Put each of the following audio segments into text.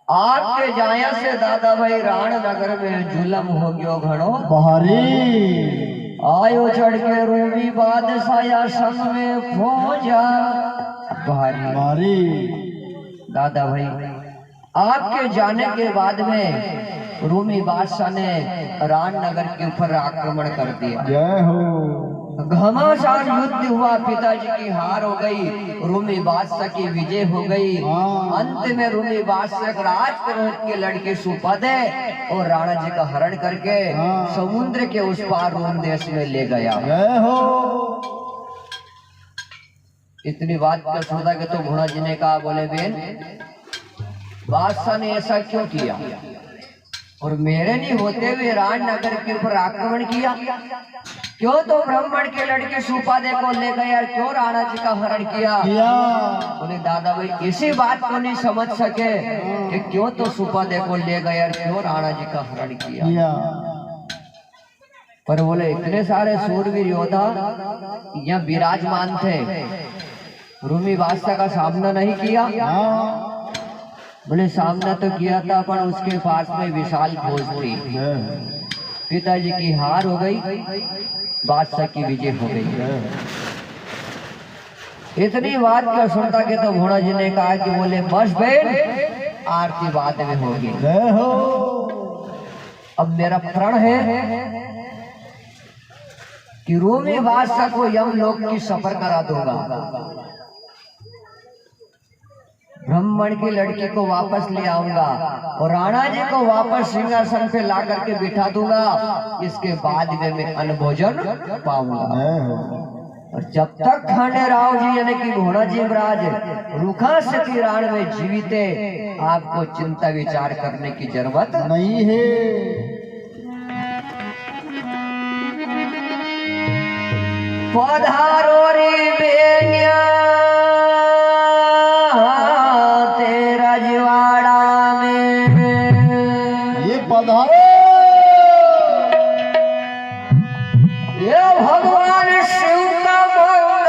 आपके जाया से दादा भाई राण नगर में जुलम हो गयो घणो भारी। आयो चढ़ के रूबी बादशाह संग में फौजा भारी। भारी। दादा भाई आपके जाने के बाद में रूमी बादशाह ने रान नगर के ऊपर आक्रमण कर दिया। जय हो। घमासान युद्ध हुआ, पिताजी की हार हो गई, रूमी बादशाह की विजय हो गई। अंत में रूमी बादशाह राजपुरोहित के लड़के सुपदे और राणा जी का हरण करके समुद्र के उस पार रोम देश में ले गया। जय हो। इतनी बात का सोचा के तो घोड़ा जी ने कहा, बोले बेन बादशाह ने ऐसा क्यों किया और मेरे नहीं होते हुए राज नगर के ऊपर आक्रमण किया? क्यों तो ब्राह्मण के लड़के सुपादे को ले गए और क्यों राणा जी का हरण किया? बोले दादा भाई इसी बात को नहीं समझ सके कि क्यों तो सुपादे को ले गए और क्यों राणा जी का हरण किया। पर बोले इतने सारे सूरवीर योद्धा यहाँ विराजमान थे, रूमी बादशाह का सामना नहीं किया? बोले सामना तो किया था, पर उसके पास में विशाल फौज थी। पिताजी की हार हो गई, बादशाह की विजय हो गई। इतनी बात का सुनता के तो घोड़ा जी ने कहा कि बोले बस बेन आरती बाद में होगी। अब मेरा प्रण है कि रूमी बादशाह को यमलोक की सफर करा दूंगा, ब्राह्मण की लड़की को वापस ले आऊंगा और राणा जी को वापस सिंहासन पे ला करके बिठा दूंगा। इसके बाद में मैं अन्न भोजन पाऊंगा। और जब तक खांडे राव जी यानी कि घोड़ा जी महाराज रुखा सती राण में जीवित है, आपको चिंता विचार करने की जरूरत नहीं है। पधारो रे बेनिया ये भगवान शिव का मंगल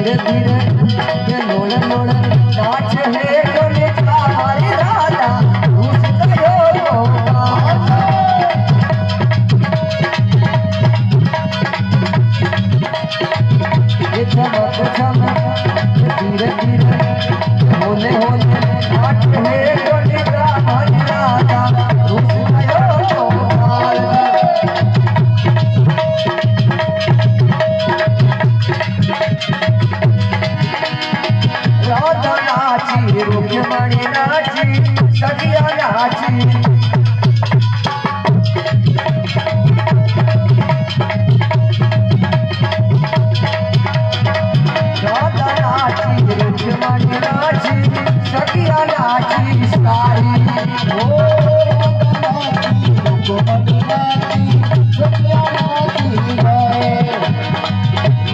धीरे धीरे ये लोड़ लोड़ नाच है गणिका हमारी राधा उसका ये चमक चमक धीरे धीरे होले होले नाच है गणिका हमारी राधा उसका राधा नाची रुक्मणी नाची सखिया नाची राधा नाची रुक्मणी नाची सखिया नाची सारी ओ रुक्मणी नाची सखिया नाची गए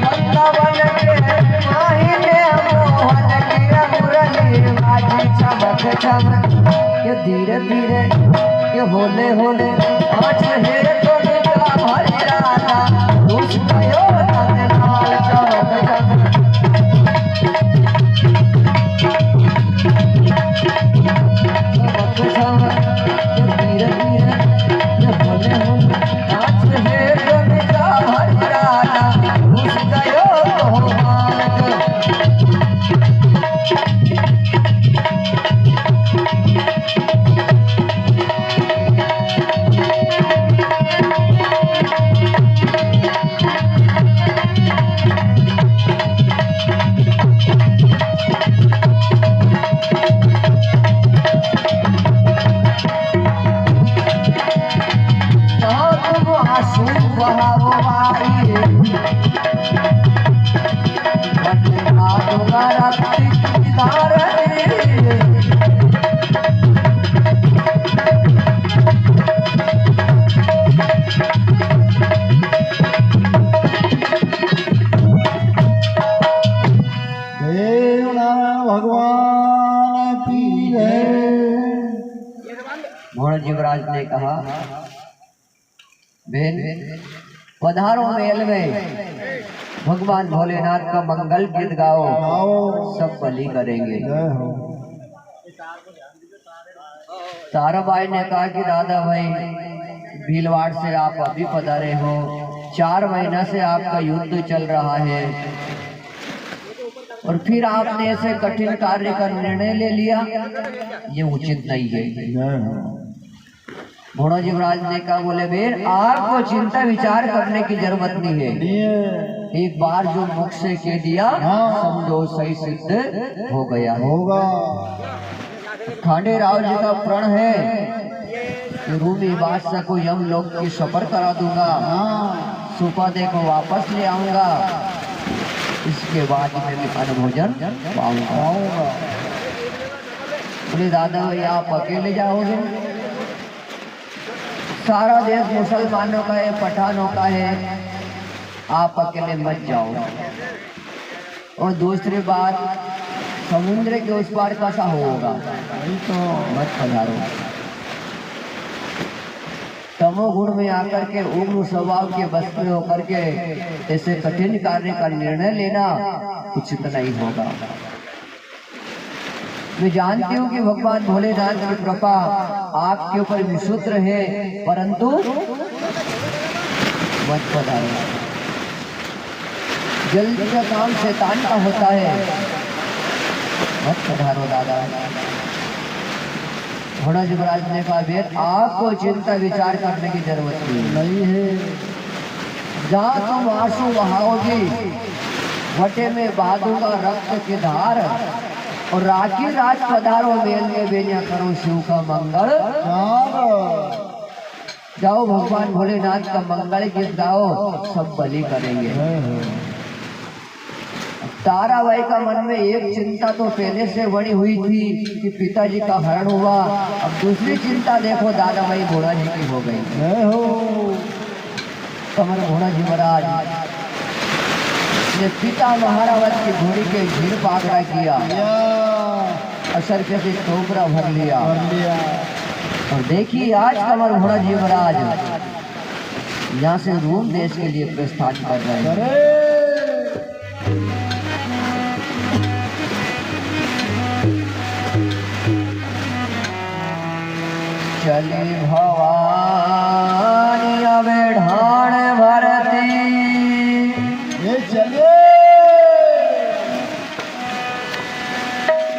वृंदावन के माहिने मोहन की मुरली बाजी चमक चमक ये धीरे धीरे ये होले होले नाच है गणिका हमारी राधा उसका यो तत्काल चमक चमक चमक चमक ये धीरे धीरे ये होले होले नाच है गणिका हमारी राधा उसका यो जीवराज ने कहा बहन पधारो मेल में भगवान भोलेनाथ का मंगल गीत गाओ सब बलि करेंगे। ताराबाई ने कहा कि दादा भाई भीलवाड़ से आप अभी पधारे हो 4 महीना से आपका युद्ध चल रहा है और फिर आपने ऐसे कठिन कार्य का निर्णय ले लिया ये उचित नहीं है। घोड़ा जीवराज ने कहा बोले बेर आपको चिंता विचार करने की जरूरत नहीं है एक बार जो मुख से कह दिया समझो सही सिद्ध हो गया होगा। खांडे राव जी का प्रण है कि रूमी बादशाह को यमलोक की सफर करा दूंगा सुपा देखो वापस ले आऊंगा इसके बाद मैं अन्न भोजन पाऊंगा। बोले दादा भाई आप अकेले जाओगे सारा देश मुसलमानों का है पठानों का है आप अकेले मत जाओ। और दूसरी बात समुद्र के उस पार कैसा होगा तो मत पधारो। तमोगुण में आकर के उग्र स्वभाव के बस में होकर के ऐसे कठिन कार्य का निर्णय लेना उचित नहीं होगा। मैं जानती हूँ कि भगवान भोलेनाथ की कृपा आपके ऊपर विशुद्ध है परंतु मत पधारो। जल्दी का काम शैतान का होता है मत पधारो दादा। घोड़ा युवराज ने कहा बेट आपको चिंता विचार करने की जरूरत नहीं है जहाँ तुम आंसू बहाओगी वटे में बहादूंगा रक्त की धार और राखी राज पधारो मेल में बेनिया करो शिव का मंगल जाओ भगवान भोलेनाथ का मंगल गीत गाओ सब बलि करेंगे। ताराबाई का मन में एक चिंता तो पहले से बड़ी हुई थी कि पिताजी का हरण हुआ अब दूसरी चिंता देखो दादाबाई घोड़ा जी की हो गई। कमर घोड़ा जी महाराज ने पिता महारावत की घोड़ी के भीड़ पागड़ा किया असर के टोकरा भर लिया और देखिए आज कमर घोड़ा जी महाराज यहाँ से रूम देश के लिए प्रस्थान कर रहे हैं। चली भवानी अबे ढाण भरती ये चले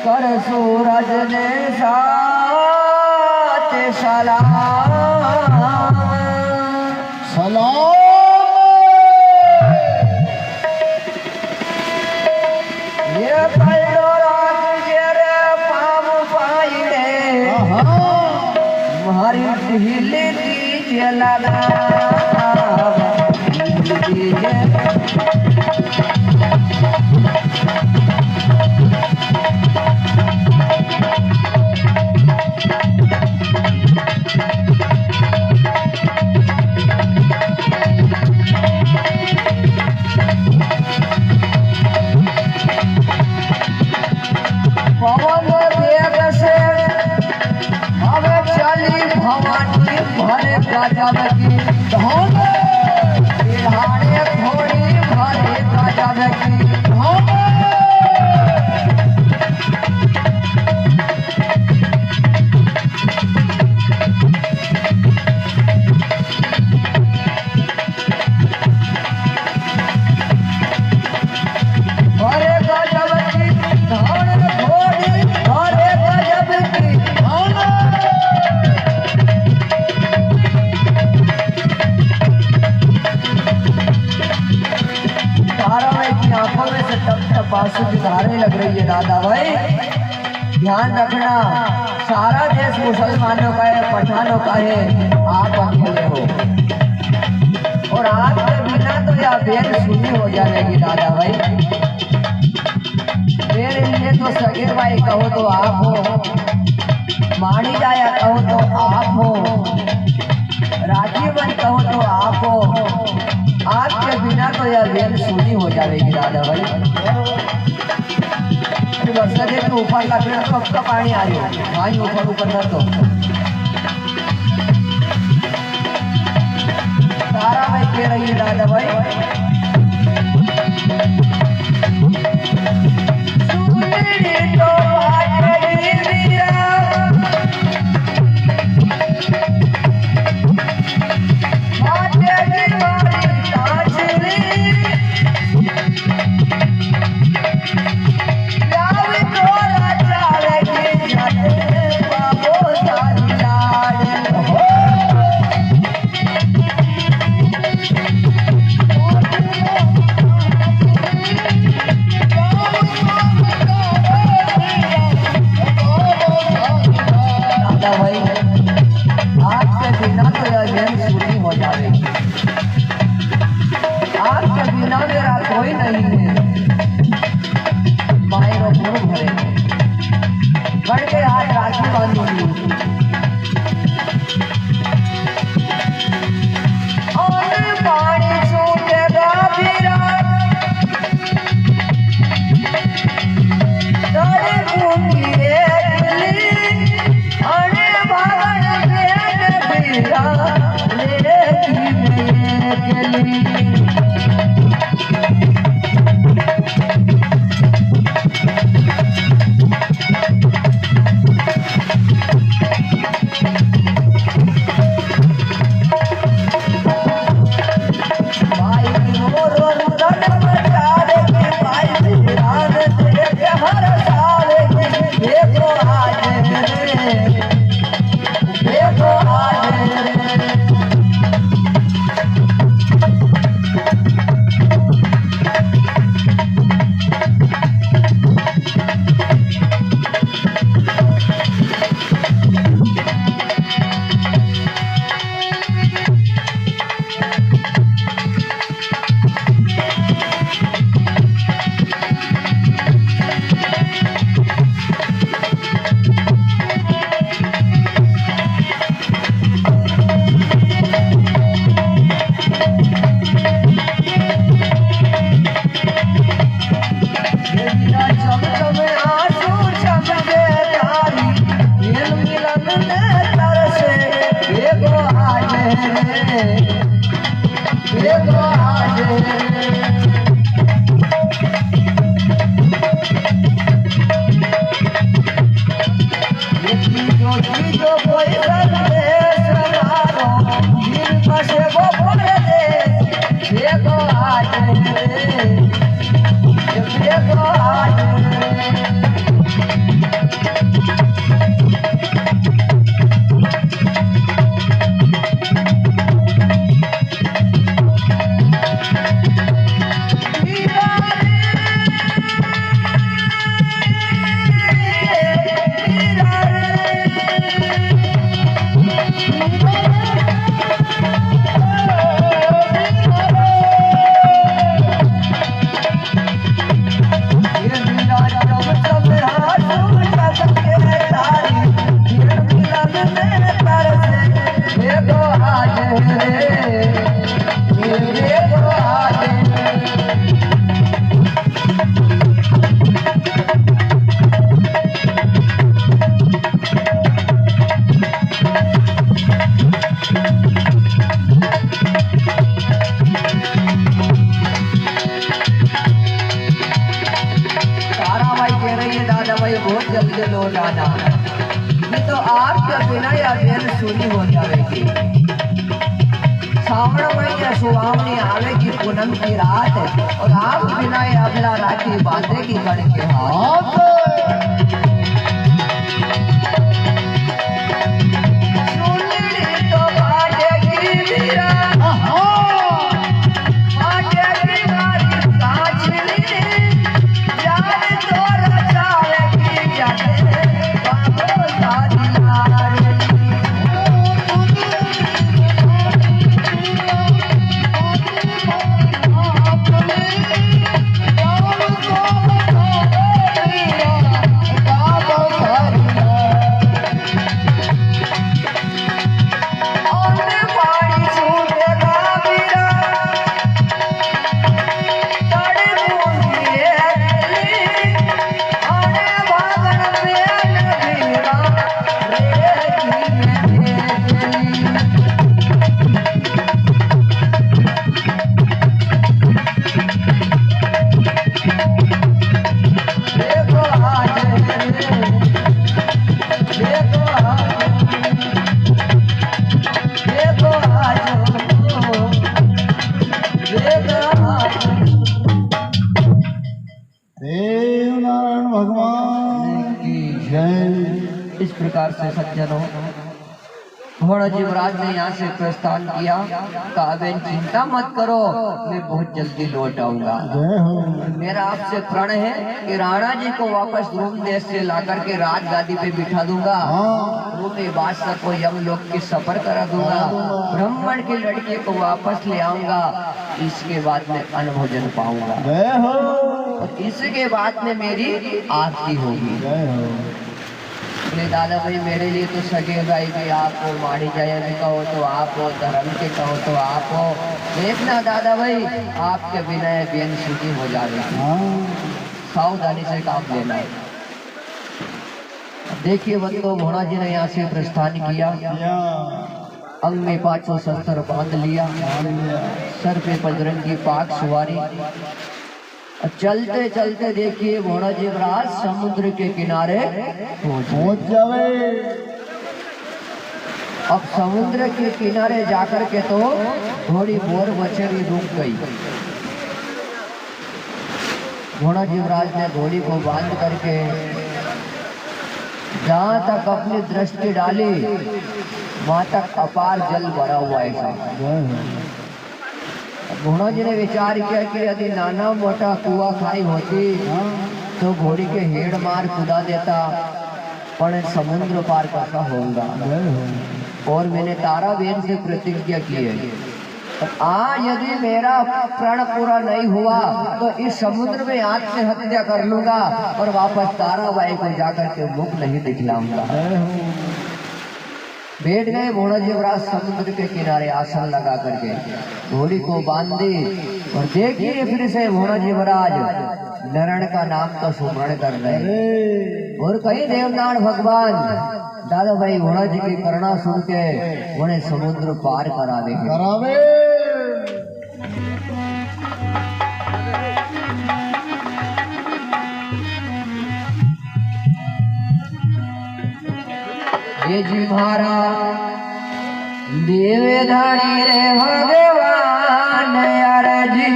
कर सूरज ने साथ सलाम सलाम ये पल्लो रात जेरे पाम पाइले मारी ढीली दीजिए लगा दीजिए पवन वेग से अब चली भवानी भरे गजब की धन बिहारे घोड़ी भरे गजब की धन भरे गजब की धन घोड़ी भरे गजब की धन तारा भाई की आंखों में से टप टप आंसू की धारें लग रही है दादा भाई। ध्यान रखना, सारा देश मुसलमानों का है, पठानों का है, आप अकेले हो और आपके बिना तो यह बेर सुनी हो जाएगी दादा भाई। मेरे लिए तो सगीर भाई कहो तो आप हो, मानी जाया कहो तो आप हो, राजीव भाई कहो तो आप हो। आपके बिना तो यह बेर सुनी हो जाएगी दादा भाई। वर्षा के ऊपर का पेड़ कब का पानी आ रही है भाई, ऊपर ऊपर न तो सारा भाई कह रही है दादा भाई। सुनली तो बाजरी मीरा, बाजरी वाली ताजरी, लावी तोरा चाले की जाते बाबो सारी लाड़ी हो। दादा भाई आपके बिना तो यह जेल सूनी हो जाएगी। आपके बिना मेरा कोई नहीं है। मायरो गुरु भरे बढ़ के हाथ राखी बांधूंगी और पानी छूटेगा फिरा तड़े घूमी रे दिल्ली अरे भगन के फिरा ले की मेरे गली। आज रे देखो आज बहुत जल्दी लौट आना, नहीं तो आपके बिना या बेल सुनी हो जाएगी। सावण महीने सुहावनी आवेगी पूनम की रात, और आप बिना या बिना राखी बांधेगी गढ़ के हाथ। इस प्रकार से सज्जनों, घोड़ा जीवराज ने यहाँ से प्रस्थान किया। कहा बेन चिंता मत करो, मैं बहुत जल्दी लौट आऊंगा। मेरा आपसे प्रण है कि राणा जी को वापस रूम देश से लाकर के राजगादी पे बिठा दूंगा। रूम में बादशाह को यमलोक की सफर करा दूंगा। ब्राह्मण की लड़की को वापस ले आऊंगा। इसके बाद में अन्न भोजन पाऊंगा और इसके बाद में मेरी आरती होगी। दादा भाई मेरे लिए तो सगे भाई भी आप हो, माड़ी जया भी कहो तो आप हो, धर्म के कहो तो आप हो। देखना दादा भाई, आपके बिना बेन सूखी हो जाएगी। सावधानी से काम लेना है। देखिए बंदो, घोड़ा जी ने यहाँ से प्रस्थान किया। अंग में 500 शस्त्र बांध लिया, सर पे बजरंग की पाक सवारी। चलते चलते देखिए घोड़ा जीवराज समुद्र के किनारे पहुंच जावे। अब समुद्र के किनारे जाकर के तो थोड़ी बोर बचेरी रुक गई। घोड़ा जीवराज ने घोड़ी को बांध करके जहां तक अपनी दृष्टि डाली, वहां तक अपार जल भरा हुआ है। घोड़ा जी ने विचार किया कि यदि नाना मोटा कुआ खाई होती तो घोड़ी के हेड़ मार खुदा देता, पर समुद्र पार कैसा होगा। और मैंने तारा बेन से प्रतिज्ञा की है, यदि मेरा प्रण पूरा नहीं हुआ तो इस समुद्र में हाथ से हत्या कर लूंगा और वापस ताराबाई को जाकर के मुख नहीं दिखलाऊंगा। बैठ गए घोड़ा जीवराज समुद्र के किनारे आसन लगा करके, घोड़ी को बांधे और देखिए फिर से घोड़ा जीवराज नारायण का नाम तो सुमरण कर रहे। और कई देवनाथ भगवान दादा भाई घोड़ा जी की करुणा सुन के उन्हें समुद्र पार करा देंगे। ये जी मारा देवे धाड़ी रे भगवान यार जी,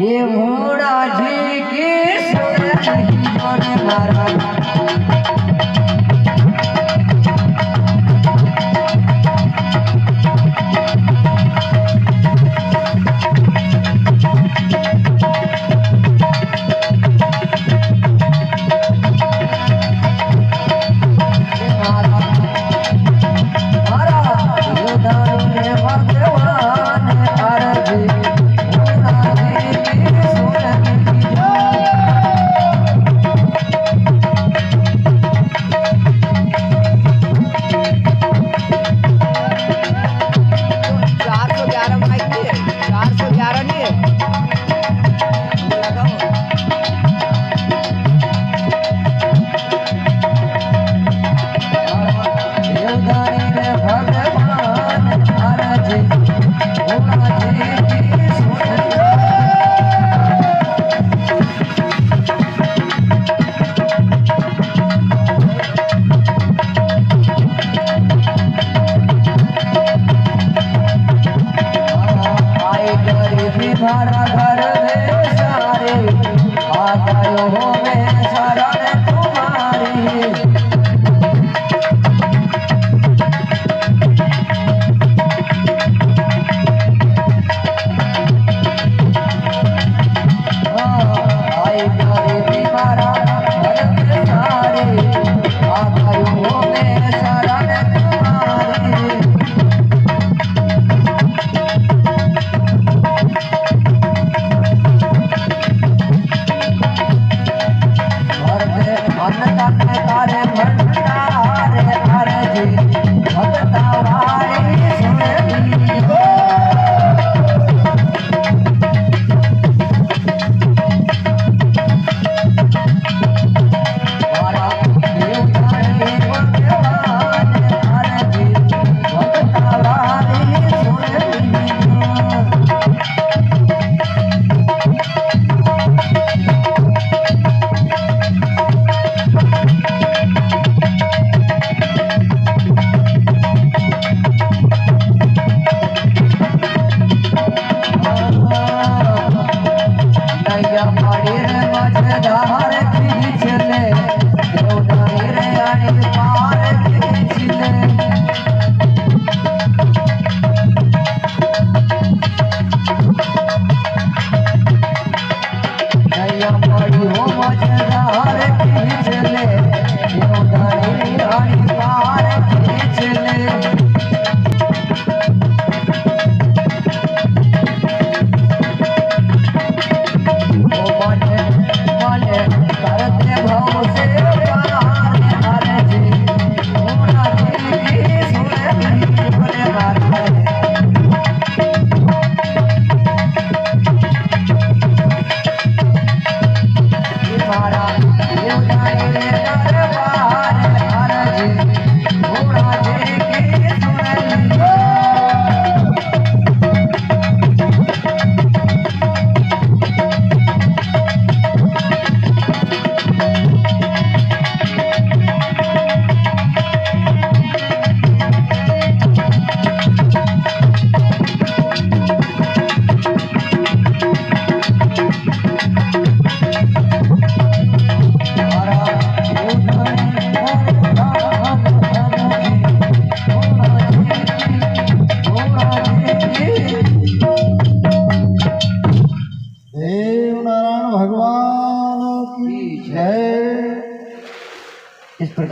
ये घोड़ा जी की सुन मारा।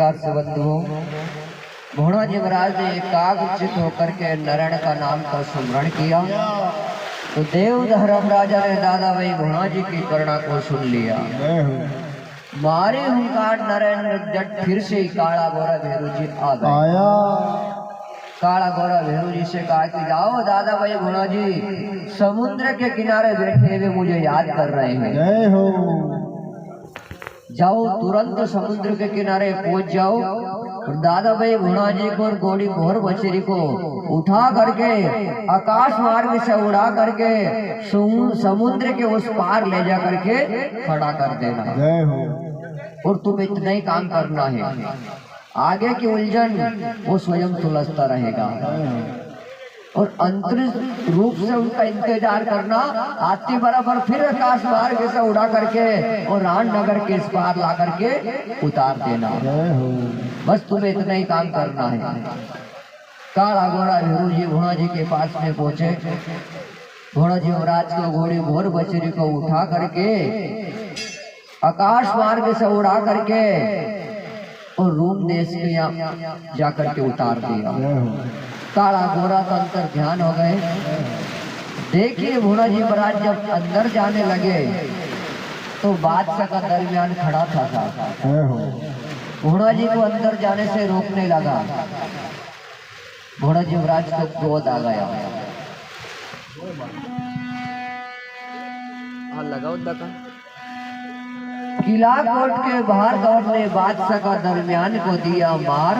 प्रकार से बंधुओं, भोणा जी महाराज ने एकाग्रचित होकर के नारायण का नाम का स्मरण किया तो देव धर्म राजा ने दादा भाई भोणा जी की करुणा को सुन लिया। मारे हुंकार नारायण जट फिर से ही काला गोरा भेरू जी आ गए। आया काला गोरा भेरू जी से कहा कि जाओ दादा भाई भोणा जी समुद्र के किनारे बैठे हुए मुझे याद कर रहे हैं, जय हो। जाओ तुरंत समुद्र के किनारे पहुंच जाओ और दादा भाई भोणा जी को और गोड़ी भोर बचेरी को उठा करके आकाश मार्ग से उड़ा करके समुद्र के उस पार ले जा करके खड़ा कर देना। जय हो। और तुम्हें इतना ही काम करना है, आगे की उलझन वो स्वयं सुलझता रहेगा। और अंतरिक्ष रूप से उनका इंतजार करना, आती बराबर फिर आकाश मार्ग से उड़ा करके और रान नगर के इस पार ला करके उतार देना। जय हो। बस तुम्हें इतना ही काम करना है। काला गोरा भेरू जी भोणा जी के पास में पहुंचे। भोणा जी महाराज को घोड़ी भोर बचरी को उठा करके आकाश मार्ग से उड़ा करके और रूम देश के यहाँ जाकर के उतार दिया। काला गोरा का अंतर ध्यान हो गए। देखिए भोणा जी महाराज जब अंदर जाने लगे तो बादशाह का दरमियान खड़ा था। जय हो। भोणा जी को अंदर जाने से रोकने लगा। भोणा जी महाराज को क्रोध आ गया। लगाओ दका किला कोट के बाहर गौर ने बादशाह का दरमियान को दिया मार।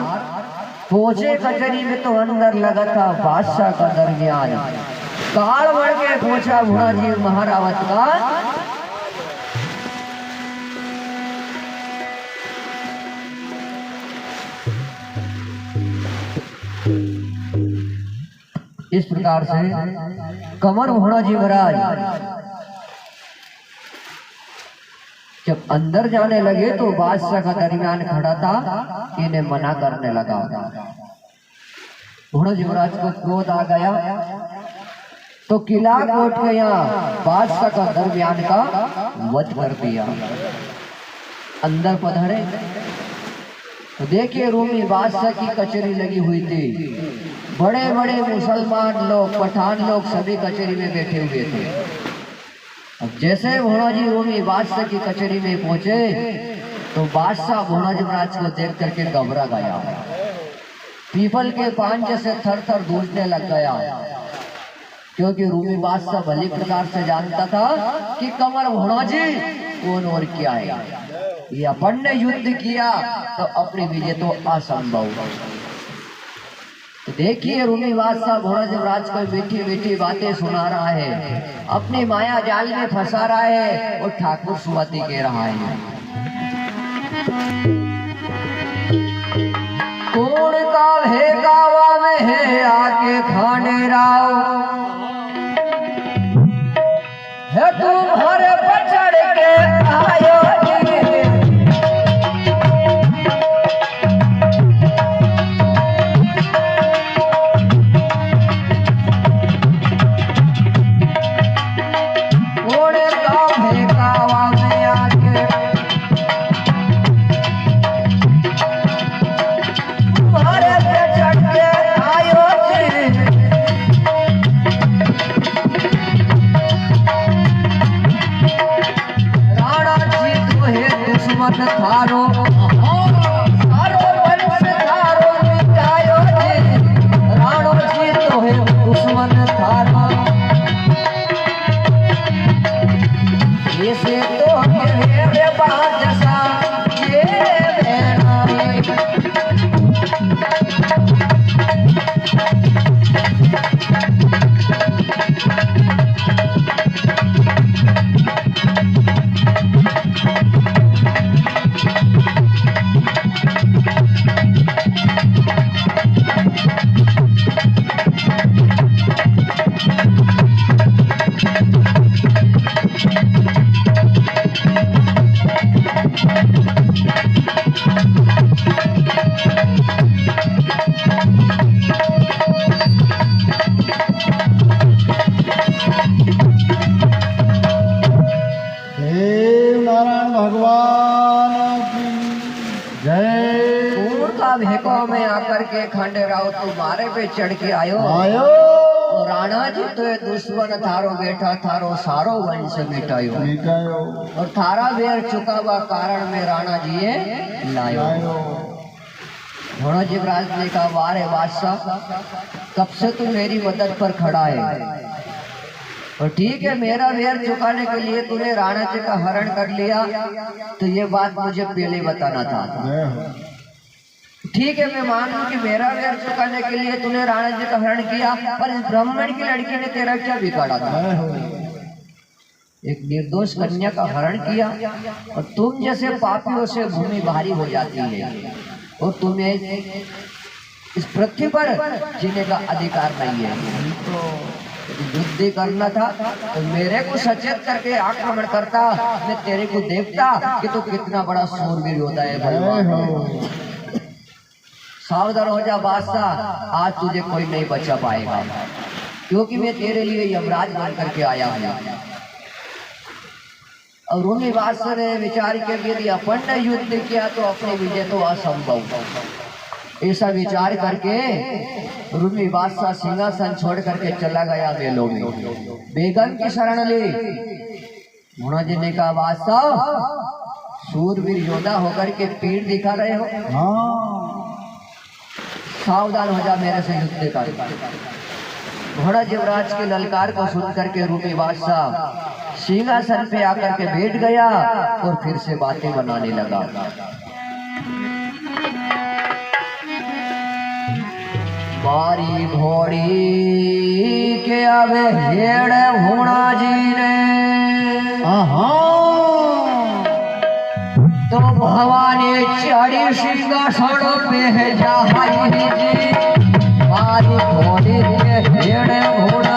पहुंचे कचहरी में तो अंदर लगा था बादशाह का दरमियान। काल बढ़ के पहुंचा भोणा जी महारावत का। इस प्रकार से कमर भोणा जी महाराज जब अंदर जाने लगे तो बादशाह का दरमियान खड़ा था, इन्हें मना करने लगा। भोणा जी महाराज को क्रोध आ गया तो किला कोट के यहाँ बादशाह का दरमियान का वध कर दिया। अंदर पधरे तो देखिए रूमी बादशाह की कचहरी लगी हुई थी। बड़े बड़े मुसलमान लोग, पठान लोग सभी कचहरी में बैठे हुए थे। अब जैसे भोणा जी रूमी बादशाह की कचहरी में पहुंचे तो बादशाह भोणा जी महाराज को देख करके घबरा गया। पीपल के पान जैसे थर थर गूंजने लग गया, क्योंकि रूमी बादशाह भली प्रकार से जानता था कि कमर भोणा जी कौन और क्या है। ये अपन ने युद्ध किया तो अपनी विजय तो असंभव। तो देखिए रूमी बादशाह भोणा जी महाराज को मीठी मीठी बातें सुना रहा है, अपनी माया जाल में फंसा रहा है और ठाकुर सुमति कह रहा है। कौन का भेगावा में है आके खाने राव है, तुम्हारे पचड़ के आयो के खंडेराव तू मारे पे चढ़ के आयो आयो और राणा जी तो ये दुश्मन थारो बेटा थारो सारो वंश मिटायो मिटायो और थारा वेर चुकावा कारण में राणा जी ये लायो। आयो घोड़ा जीवराज ने कहा वारे बादशाह कब से तू मेरी मदद पर खड़ा है और ठीक है मेरा वेर चुकाने के लिए तूने राणा जी का हरण कर लिया तो ये बात मुझे पहले बताना था। जय हो ठीक है मैं मान लूं कि मेरा वेर चुकाने के लिए तूने राणा जी का हरण किया पर इस ब्राह्मण की लड़की ने तेरा क्या बिगाड़ा था। जय हो एक निर्दोष कन्या का हरण किया और तुम जैसे पापियों से भूमि भारी हो जाती है और तुम्हें इस पृथ्वी पर जीने का अधिकार नहीं है। युद्ध करना था तो मेरे को सचेत करके आक्रमण करता मैं तेरे को देखता कि तू कितना बड़ा शूरवीर होता है जय बलवान। हो सावधान हो जा बादशाह आज तुझे कोई नहीं बचा पाएगा क्योंकि मैं तेरे लिए यमराज बन करके आया हूँ। और रूमी बादशाह ने विचार किया कि यदि अपन ने युद्ध किया तो अपनी विजय तो असंभव। ऐसा विचार करके रूमी बादशाह सिंहासन छोड़ करके चला गया मेलों में बेगम की शरण ली। मुना जी ने कहा बादशाह सूरवीर योद्धा होकर के पीर दिखा रहे हो हाँ सावधान हो जा मेरे से युद्ध कर। घोड़ा युवराज के ललकार को सुन करके रूमी बादशाह सिंहासन पे आकर के बैठ गया और फिर से बातें बनाने लगा। बारी घोड़ी के आवे हेड़ होना जी ने तो भवानी चढ़ी सिंहासन पे है जाई जी। बारी घोड़ी के हेड़ होना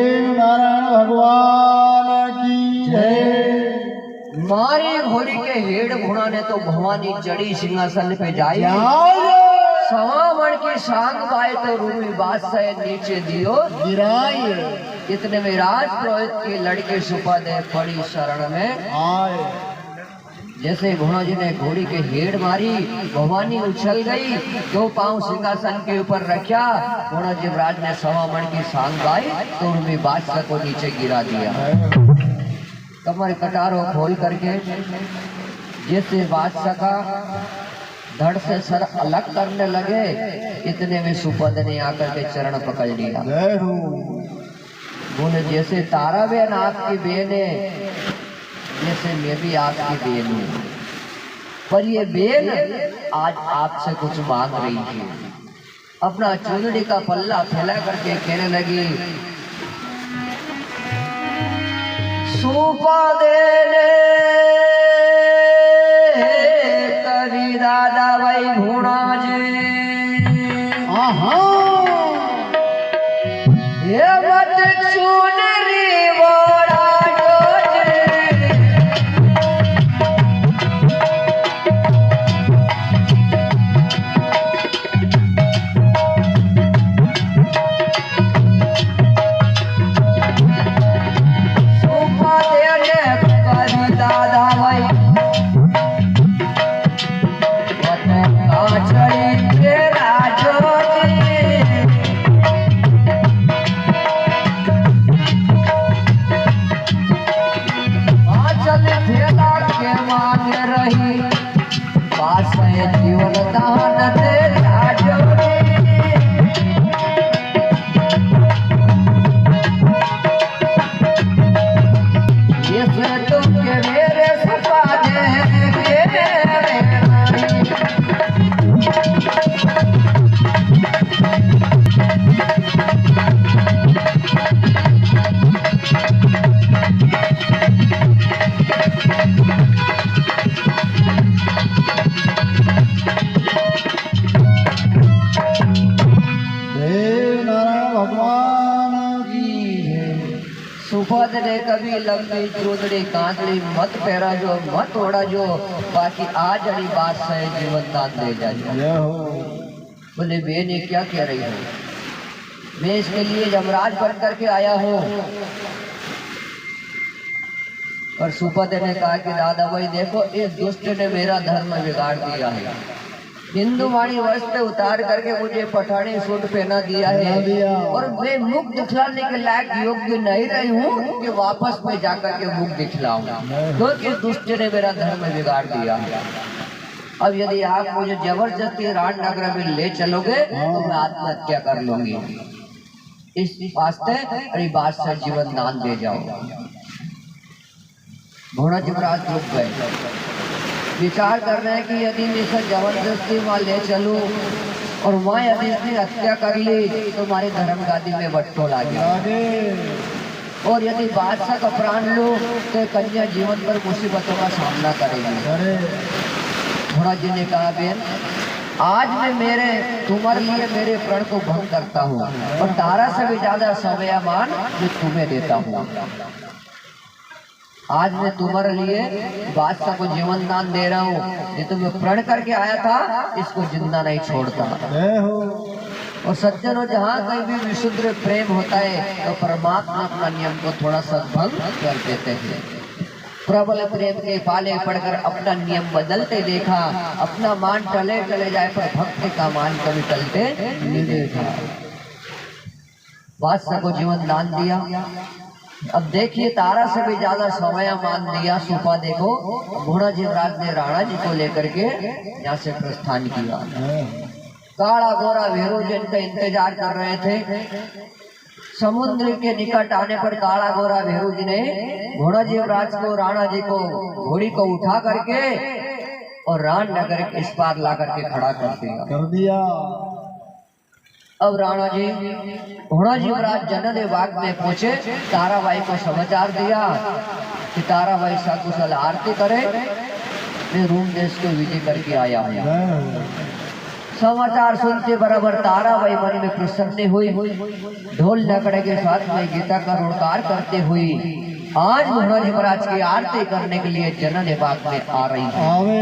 देव नारायण भगवान की जय। मारी घोड़ी के हेड घोड़ा ने तो भवानी चढ़ी सिंहासन पे जाई। सवामण की सांग पाए तो रूमी बादशाह नीचे दियो गिराई इतने में राज पुरोहित के लड़के सुपदे पड़ी शरण में आए। जैसे घोड़ा जी ने घोड़ी के हेड मारी, भवानी उछल गई, दो पांव सिंहासन के ऊपर रखा। घोड़ा जीवराज ने सवामण की सांग गाई तो रूमी बादशाह को नीचे गिरा दिया। कमर कटारों खोल करके जैसे बादशाह का धड़ से सर अलग करने लगे, इतने में सुपद ने आकर के चरण पकड़ लिया। जय हो। बोले जैसे तारा बहन आपकी बहन है, जैसे मैं भी आपकी बहन हूँ, पर ये बहन आज आपसे कुछ मांग रही है। अपना चुनरी का पल्ला फैला करके कहने लगी, सुपदे कवि दादा भाई घोड़ा जी ये मत चुनरी बड़ा जीवन दान दे तुमके मेरे सपाने सुपद ने कभी लंबी चूंदड़ी कांदड़ी मत पहरा जो मत ओढ़ा जो, बाकी आज अड़ी बात से जीवन दान दे जाए। बोले बहन ये क्या कह रही हो? मैं इसके लिए यमराज बन करके आया हूँ। और सुपद ने कहा कि दादा भाई देखो, इस दुष्ट ने मेरा धर्म बिगाड़ दिया है। हिंदू वाणी वस्त्र उतार करके मुझे पठानी सूट पहना दिया है, और मैं मुख दिखलाने के लायक योग्य नहीं रही हूँ कि वापस में जाकर के मुख दिखलाऊं, क्योंकि दुष्ट ने मेरा धर्म बिगाड़ दिया है। अब यदि आप मुझे जबरदस्ती राजनगर में ले चलोगे तो मैं आत्महत्या कर लूंगी। इस वास्ते अरे बात से जीवन दान दे जाओ। घोड़ा युवराज रुक गए, विचार कर रहे हैं कि यदि मैं इसे जबरदस्ती वहाँ ले चलूं और वहाँ यदि इसने हत्या कर ली तो हमारे धर्म गादी में बटको लागे, और यदि बादशाह का प्राण लूं तो कन्या जीवन पर मुसीबतों का सामना करेगी। घोड़ा जी ने कहा बहन, आज मैं तुम्हारे लिए मेरे प्रण को भंग करता हूँ, और तारा से भी ज्यादा समयमान मैं तुम्हें देता हूँ। आज मैं तुम्हारे लिए बादशाह को जीवन दान दे रहा हूँ। ये तो मैं प्रण करके आया था, इसको जिंदा नहीं छोड़ता। और सज्जनों, जहाँ कहीं भी विशुद्ध प्रेम होता है तो परमात्मा अपना नियम को थोड़ा सा भंग कर देते हैं। प्रबल प्रेम के पाले पड़कर अपना नियम बदलते देखा, अपना मान टले चले जाए पर भक्त का मान कभी टलते नहीं देखा। बादशाह को जीवन दान दिया। अब देखिए, तारा से भी ज्यादा समय मान दिया सुपा। देखो, घोड़ा जीवराज ने राणा जी को लेकर के यहाँ से प्रस्थान किया। काला गोरा भेरू जिनका इंतजार कर रहे थे, समुद्र के निकट आने पर काला गोरा भेरू जी ने घोड़ा जीवराज को, राणा जी को, घोड़ी को उठा करके और रामनगर के इस पार ला करके खड़ा कर दिया। अब राणा जी, घोड़ा जीवराज जनन बाग में पहुंचे, ताराबाई को समाचार दिया कि ताराबाई सकुशल आरती करे, मैं रूम देश को विजय करके आया हूँ। समाचार सुनते बराबर ताराबाई मन में प्रसन्न हुई। ढोल नगड़े के साथ में गीता का रोड़कार करते हुए आज महाराज महाराज की आरती करने के लिए जनन बाग में आ रही है। आवे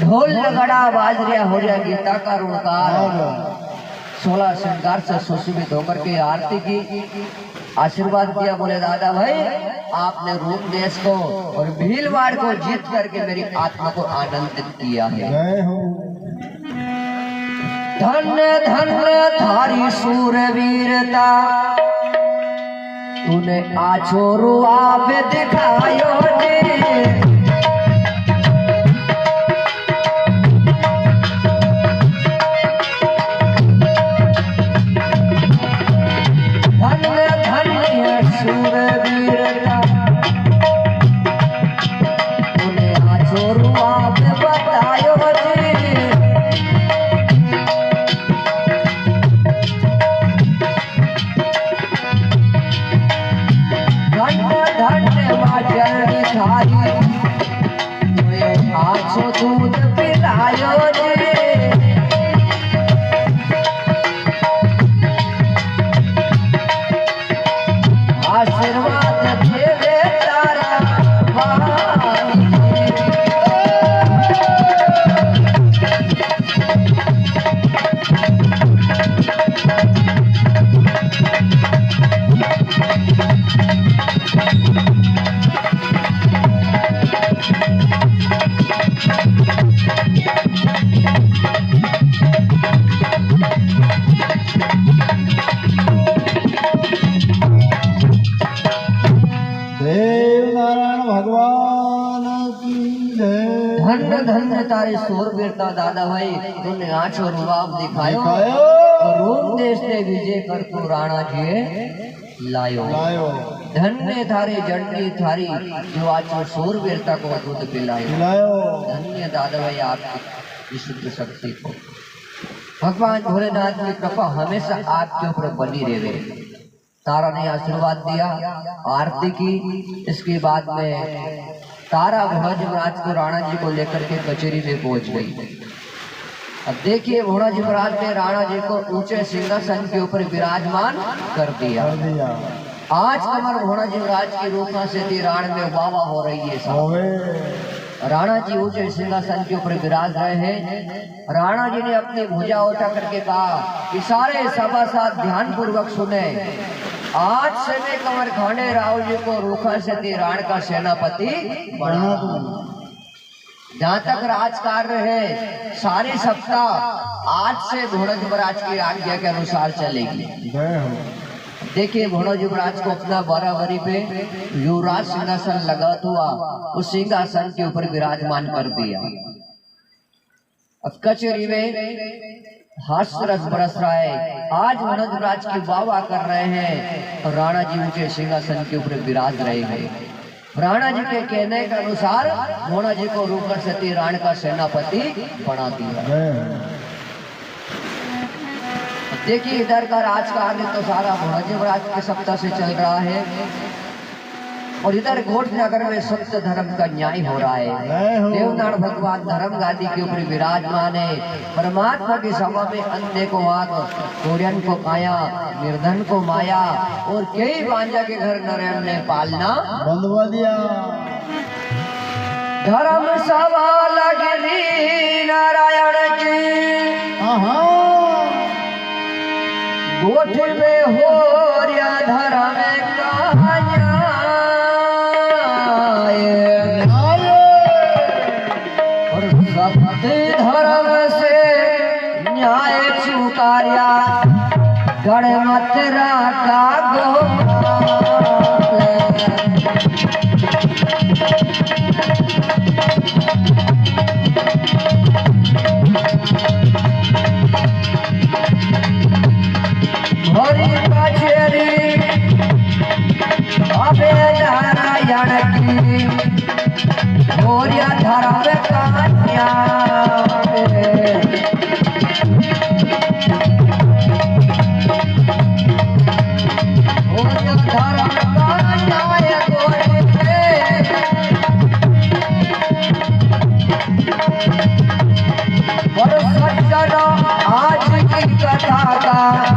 ढोल नगड़ा बाजरिया हो गया, गीता का रोड़कार 16 श्रृंगार से सुशोभित होकर के आरती की, आशीर्वाद दिया। बोले दादा भाई आपने रूप देश को और भीलवाड़ को जीत करके मेरी आत्मा को आनंदित किया है। जय हो धन्य धन्य थारी सूरवीरता, तूने आछो रुआब दिखायो ने। धन्य धन्य सूरवीरता, तूने आछो रुआब बतायो ने। आछो दूध पिलायो रे, आशीर्वाद देवे तारा वाणी। देव नारायण भगवान की जय। धन्य धन्य तारे सूरवीरता दादा भाई, तूने आछो रुबाब दिखायो दिखायो। और रोम देश ने विजय कर तू राणा जी लायो। लायो धन्य थारी जंडी थारी जो आछो सूरवीरता को दूध पिलायो। लायो धन्य दादा भाई आपकी शुद्ध शक्ति को। भगवान भोलेनाथ की कृपा हमेशा आपके ऊपर बनी रहे। तारा ने आशीर्वाद दिया, आरती की। इसके बाद में तारा भोला जी महाराज को राणा जी को लेकर के कचेरी में पहुंच गई। अब देखिए भोला जी महाराज ने राणा जी को ऊंचे सिंहासन के ऊपर विराजमान कर दिया। कर दिया आज कमर भोला जी महाराज की रूपा से थी राण में वावा हो रही है साहब। होवे राणा जी ऊंचे सिंहासन के ऊपर विराज रहे हैं। राणा जी ने अपनी भुजा उठा करके कहा कि सारे सभासद ध्यान पूर्वक सुने, आज से मैं कंवर खांडे राव जी को रूखा से थी राण का सेनापति बना दूं। जहाँ तक राज कार्य है सारी सप्ताह आज से भोला जी महाराज की आज्ञा के अनुसार चलेगी। जय हो देखिए भोला जी महाराज को अपना बराबरी पे युवराज सिंहासन लगा हुआ उस सिंहासन के ऊपर विराजमान कर दिया। अब कचेरी में हास्य रस बरस रहा है। आज भोला जी महाराज की वाह कर रहे हैं और राणा जी ऊंचे सिंहासन के ऊपर विराज रहे हैं। राणा जी के कहने के अनुसार भोला जी को रूकर सती राण का सेनापति बना दिया। जय हो देखिए इधर का राजकार्य तो सारा भोला जी महाराज के सत्ता से चल रहा है और इधर घोट नगर में सत्य धर्म का न्याय हो रहा है। देवनारायण भगवान धर्म गादी के ऊपर विराजमान है। परमात्मा की सभा में अंधे को आग, कोरियन को काया, निर्धन को माया और कई बांजा के घर नरेन ने पालना बंदवा दिया। धर्म सभा लगी नारायण की, गोठ में हो रिया धर्म का और सत्य धर्म से न्याय चुकारिया गणमतरा का हरि कचेरी अबे नारायण की गोरिया धर्म कन्या गोरिया धर्म कन्या गोरे और सज्जन कथा का